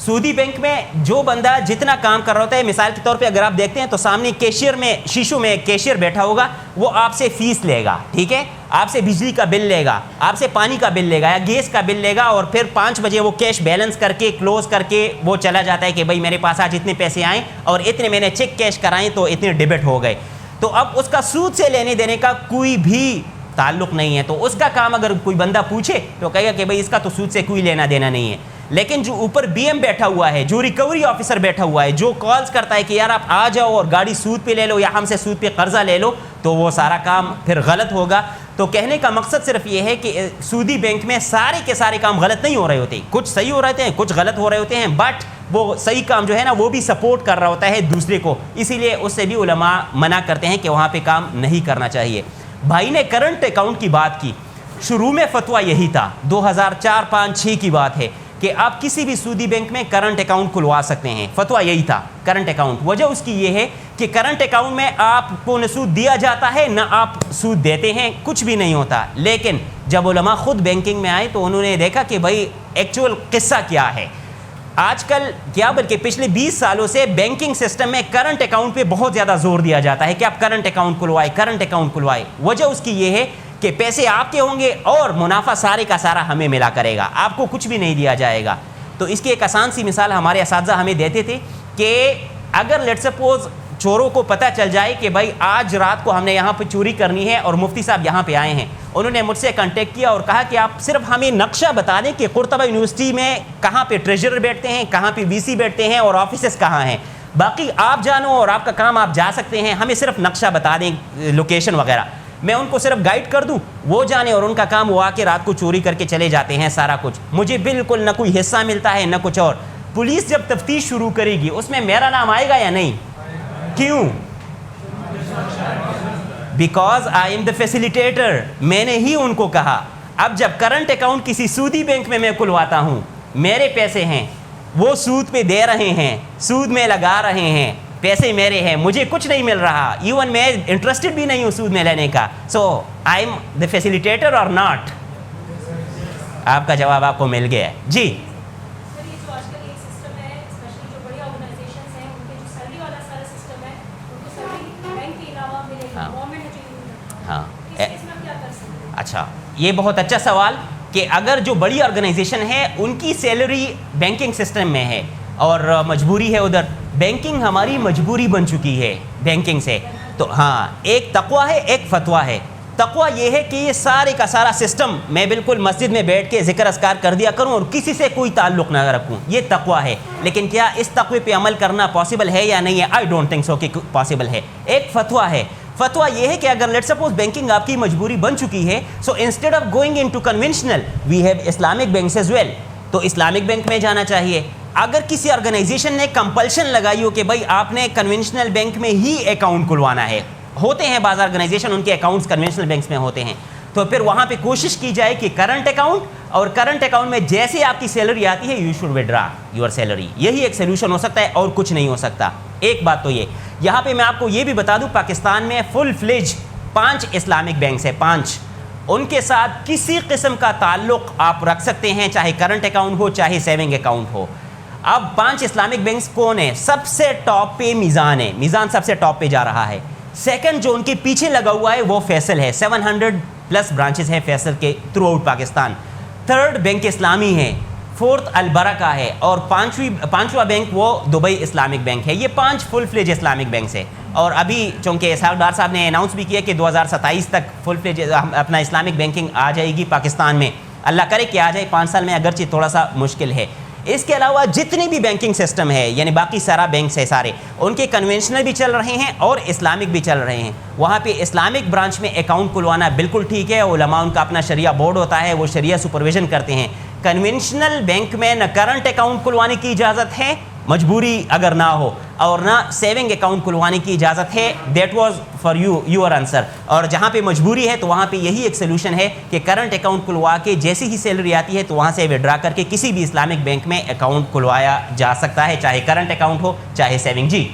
سعودی bank میں جو بندہ جتنا کام کر رہا ہوتا ہے، مثال کے طور پہ اگر آپ دیکھتے ہیں تو سامنے کیشیئر میں شیشو میں کیشیئر بیٹھا ہوگا، وہ آپ سے فیس لے گا، ٹھیک ہے، آپ سے بجلی کا بل لے گا، آپ سے پانی کا بل لے گا یا گیس کا بل لے گا، اور پھر 5 بجے وہ کیش بیلنس کر کے کلوز کر کے وہ چلا جاتا ہے کہ بھائی میرے پاس آج اتنے پیسے آئیں اور اتنے میں نے چیک کیش کرائیں تو اتنے ڈیبٹ ہو گئے. تو اب اس کا سود سے لینے دینے کا کوئی بھی تعلق نہیں ہے. تو اس کا کام اگر کوئی بندہ پوچھے تو کہے گا کہ بھائی اس کا تو سود سے کوئی لینا دینا نہیں ہے. لیکن جو اوپر بی ایم بیٹھا ہوا ہے، جو ریکوری آفیسر بیٹھا ہوا ہے، جو کالز کرتا ہے کہ یار آپ آ جاؤ اور گاڑی سود پہ لے لو یا ہم سے سود پہ قرضہ لے لو، تو وہ سارا کام پھر غلط ہوگا. تو کہنے کا مقصد صرف یہ ہے کہ سعودی بینک میں سارے کے سارے کام غلط نہیں ہو رہے ہوتے، کچھ صحیح ہو رہے ہیں، کچھ غلط ہو رہے ہوتے ہیں، بٹ وہ صحیح کام جو ہے نا وہ بھی سپورٹ کر رہا ہوتا ہے دوسرے کو، اسی لیے اس سے بھی علماء منع کرتے ہیں کہ وہاں پہ کام نہیں کرنا چاہیے. بھائی نے کرنٹ اکاؤنٹ کی بات کی. شروع میں فتویٰ یہی تھا، 2004 5 6 کی بات ہے کہ آپ کسی بھی سعودی بینک میں کرنٹ اکاؤنٹ کھلوا سکتے ہیں. فتویٰ یہی تھا کرنٹ اکاؤنٹ. وجہ اس کی یہ ہے کہ کرنٹ اکاؤنٹ میں آپ کو نہ سود دیا جاتا ہے نہ آپ سود دیتے ہیں، کچھ بھی نہیں ہوتا. لیکن جب علماء خود بینکنگ میں آئے تو انہوں نے دیکھا کہ بھائی ایکچوئل قصہ کیا ہے. آج کل کیا بلکہ پچھلے 20 سالوں سے بینکنگ سسٹم میں کرنٹ اکاؤنٹ پہ بہت زیادہ زور دیا جاتا ہے کہ آپ کرنٹ اکاؤنٹ کھلوائے، کرنٹ اکاؤنٹ کھلوائے. وجہ اس کی یہ ہے کہ پیسے آپ کے ہوں گے اور منافع سارے کا سارا ہمیں ملا کرے گا، آپ کو کچھ بھی نہیں دیا جائے گا. تو اس کی ایک آسان سی مثال ہمارے اساتذہ ہمیں دیتے تھے کہ اگر لیٹ سپوز چوروں کو پتہ چل جائے کہ بھائی آج رات کو ہم نے یہاں پہ چوری کرنی ہے اور مفتی صاحب یہاں پہ آئے ہیں، انہوں نے مجھ سے کانٹیکٹ کیا اور کہا کہ آپ صرف ہمیں نقشہ بتا دیں کہ قرطبہ یونیورسٹی میں کہاں پہ ٹریجرر بیٹھتے ہیں، کہاں پہ وی سی بیٹھتے ہیں اور آفیسز کہاں ہیں، باقی آپ جانو اور آپ کا کام آپ جا سکتے ہیں، ہمیں صرف نقشہ بتا دیں لوکیشن وغیرہ. میں ان کو صرف گائیڈ کر دوں، وہ جانے، اور ان کا کام وہ آ کے رات کو چوری کر کے چلے جاتے ہیں سارا کچھ. مجھے بالکل نہ کوئی حصہ ملتا ہے نہ کچھ اور. پولیس جب تفتیش شروع کرے گی اس میں میرا نام آئے گا یا نہیں؟ کیوں؟ Because I am the facilitator. میں نے ہی ان کو کہا. اب جب کرنٹ اکاؤنٹ کسی سعودی بینک میں کھلواتا ہوں، میرے پیسے ہیں، وہ سود پہ دے رہے ہیں، سود میں لگا رہے ہیں، پیسے میرے ہیں، مجھے کچھ نہیں مل رہا، ایون میں انٹرسٹڈ بھی نہیں ہوں سود میں لینے کا. سو آئی ایم دا فیسیلیٹیٹر اور ناٹ؟ آپ کا جواب آپ کو مل گیا ہے. جی ہاں. اچھا، یہ بہت اچھا سوال کہ اگر جو بڑی آرگنائزیشن ہے ان کی سیلری بینکنگ سسٹم میں ہے اور مجبوری ہے ادھر، بینکنگ ہماری مجبوری بن چکی ہے بینکنگ سے، تو ہاں ایک تقویٰ ہے ایک فتویٰ ہے. تقویٰ یہ ہے کہ یہ سارے کا سارا سسٹم میں بالکل مسجد میں بیٹھ کے ذکر اذکار کر دیا کروں اور کسی سے کوئی تعلق نہ رکھوں، یہ تقویٰ ہے. لیکن کیا اس تقوی پہ عمل کرنا پاسبل ہے یا نہیں ہے؟ آئی ڈونٹ تھنک سو کہ پاسبل ہے. ایک فتویٰ ہے. فتویٰ یہ ہے کہ اگر لیٹ سپوز بینکنگ آپ کی مجبوری بن چکی ہے، so instead of going into conventional we have Islamic banks as well, تو اسلامک بینک میں جانا چاہیے. اگر کسی آرگنائزیشن نے کمپلشن لگائی ہو کہ بھائی آپ نے کنونشنل بینک میں ہی اکاؤنٹ کھلوانا ہے، ہوتے ہیں بعض آرگنائزیشن ان کے اکاؤنٹس کنونشنل بینکس میں ہوتے ہیں، تو پھر وہاں پہ کوشش کی جائے کہ کرنٹ اکاؤنٹ، اور کرنٹ اکاؤنٹ میں جیسے آپ کی سیلری آتی ہے یو شوڈ ودرا یور سیلری. یہی ایک سولوشن ہو سکتا ہے اور کچھ نہیں ہو سکتا. ایک بات تو یہ یہاں پہ میں آپ کو یہ بھی بتا دوں، پاکستان میں فل فلیج 5 اسلامک بینکس ہیں، 5. ان کے ساتھ کسی قسم کا تعلق آپ رکھ سکتے ہیں، چاہے کرنٹ اکاؤنٹ ہو چاہے سیونگ اکاؤنٹ ہو. اب 5 اسلامک بینکس کون ہیں؟ سب سے ٹاپ پہ میزان ہے، میزان سب سے ٹاپ پہ جا رہا ہے. سیکنڈ جو ان کے پیچھے لگا ہوا ہے وہ فیصل ہے، 700+ برانچز ہیں فیصل کے through out Pakistan. Third bank اسلامی ہے. فورتھ البرکہ ہے. اور پانچواں بینک وہ دبئی اسلامک بینک ہے. یہ 5 فل فلیج اسلامک بینکس ہے. اور ابھی چونکہ اسحاق ڈار صاحب نے اناؤنس بھی کیا کہ 2027 تک فل فلیج اپنا اسلامک بینکنگ آ جائے گی پاکستان میں. اللہ کرے کہ آ جائے، 5 سال میں اگرچہ تھوڑا سا مشکل ہے. اس کے علاوہ جتنی بھی بینکنگ سسٹم ہے، یعنی باقی سارا بینکس ہے سارے، ان کے کنونشنل بھی چل رہے ہیں اور اسلامک بھی چل رہے ہیں. وہاں پہ اسلامک برانچ میں اکاؤنٹ کھلوانا بالکل ٹھیک ہے. علماء ان کا اپنا شریعہ بورڈ ہوتا ہے، وہ شریعہ سپرویژن کرتے ہیں. کنونشنل بینک میں نہ کرنٹ اکاؤنٹ کھلوانے کی اجازت ہے مجبوری اگر نہ ہو، اور نہ سیونگ اکاؤنٹ کھلوانے کی اجازت ہے. That was for your answer. اور جہاں پہ مجبوری ہے تو وہاں پہ یہی ایک سلوشن ہے کہ کرنٹ اکاؤنٹ کھلوا کے جیسی ہی سیلری آتی ہے تو وہاں سے وڈرا کر کے کسی بھی اسلامک بینک میں اکاؤنٹ کھلوایا جا سکتا ہے، چاہے کرنٹ اکاؤنٹ ہو چاہے سیونگ. جی